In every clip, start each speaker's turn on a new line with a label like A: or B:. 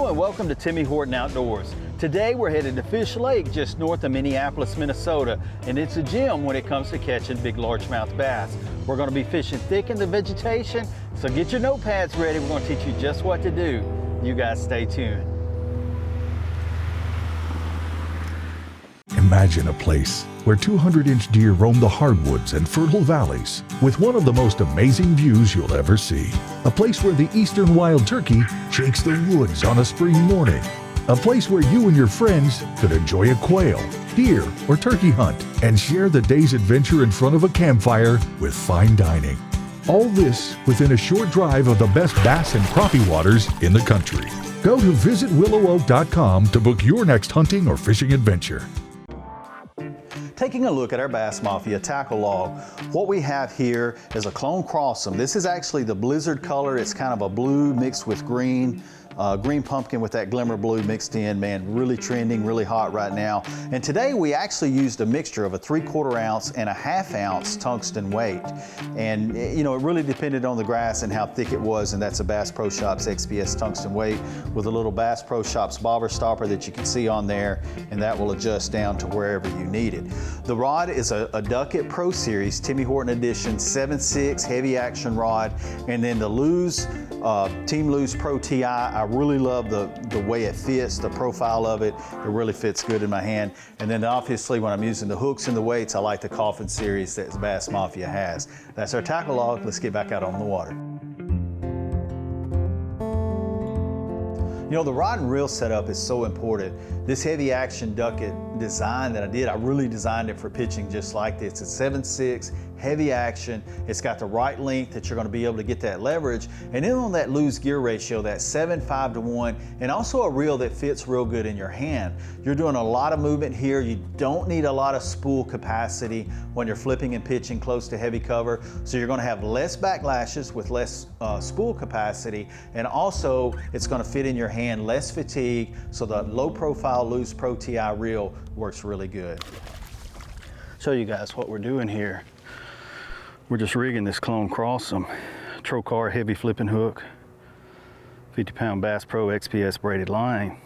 A: Hello and welcome to Timmy Horton Outdoors. Today we're headed to Fish Lake just north of Minneapolis, Minnesota, and it's a gem when it comes to catching big largemouth bass. We're going to be fishing thick in the vegetation, so get your notepads ready. We're going to teach you just what to do. You guys stay tuned.
B: Imagine a place where 200-inch deer roam the hardwoods and fertile valleys with one of the most amazing views you'll ever see. A place where the eastern wild turkey shakes the woods on a spring morning. A place where you and your friends could enjoy a quail, deer, or turkey hunt and share the day's adventure in front of a campfire with fine dining. All this within a short drive of the best bass and crappie waters in the country. Go to visitwillowoak.com to book your next hunting or fishing adventure.
A: Taking a look at our Bass Mafia tackle log, what we have here is a clone crossum. This is actually the blizzard color. It's kind of a blue mixed with green. Green pumpkin with that glimmer blue mixed in, man, really trending, really hot right now. And today we actually used a mixture of a 3/4 ounce and a 1/2 ounce tungsten weight. And you know, it really depended on the grass and how thick it was, and that's a Bass Pro Shops XPS tungsten weight with a little Bass Pro Shops bobber stopper that you can see on there, and that will adjust down to wherever you need it. The rod is a Duckett Pro Series Timmy Horton Edition 7.6 heavy action rod, and then the Team Lew's Pro TI. I really love the way it fits, the profile of it. It really fits good in my hand. And then obviously when I'm using the hooks and the weights, I like the Coffin series that Bass Mafia has. That's our tackle log. Let's get back out on the water. You know, the rod and reel setup is so important. This heavy action Duckett design that I did, I really designed it for pitching just like this. It's 7.6, heavy action. It's got the right length that you're gonna be able to get that leverage. And then on that loose gear ratio, that 7.5 to 1, and also a reel that fits real good in your hand. You're doing a lot of movement here. You don't need a lot of spool capacity when you're flipping and pitching close to heavy cover. So you're gonna have less backlashes with less spool capacity. And also it's gonna fit in your hand, less fatigue. So the low profile Lew's Pro TI reel works really good. Show you guys what we're doing here. We're just rigging this clone crossum Trocar heavy flipping hook, 50-pound Bass Pro XPS braided line.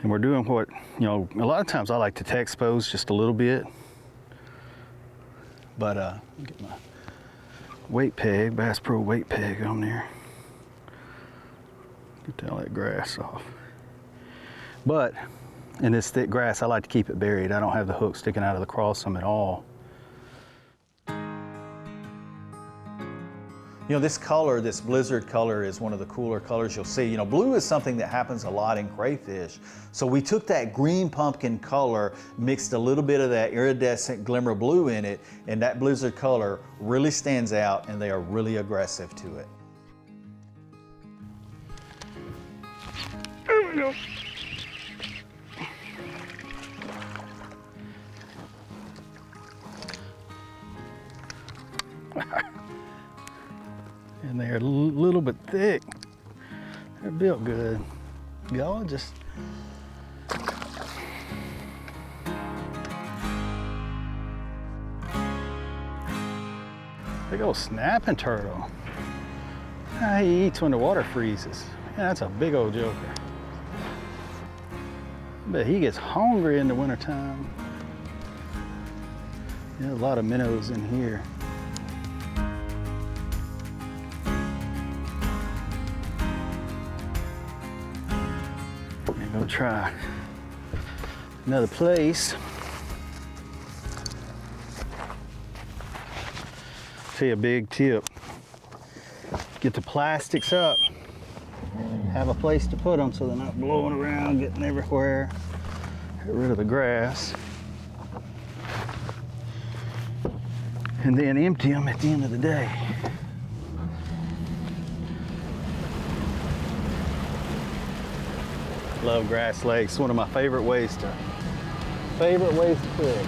A: And we're doing what, you know, a lot of times I like to T-expose just a little bit. But get my weight peg, Bass Pro weight peg on there. Get all that grass off. But in this thick grass, I like to keep it buried. I don't have the hook sticking out of the crossum at all. You know, this color, this blizzard color, is one of the cooler colors you'll see. You know, blue is something that happens a lot in crayfish. So we took that green pumpkin color, mixed a little bit of that iridescent glimmer blue in it, and that blizzard color really stands out, and they are really aggressive to it. There we go. And they're a little bit thick. They're built good. Y'all just big old snapping turtle. He eats when the water freezes. Yeah, that's a big old joker. But he gets hungry in the wintertime. There's a lot of minnows in here. Go try another place. Tell you a big tip. Get the plastics up. Have a place to put them so they're not blowing around, getting everywhere. Get rid of the grass. And then empty them at the end of the day. Love grass lakes. One of my favorite ways to fish.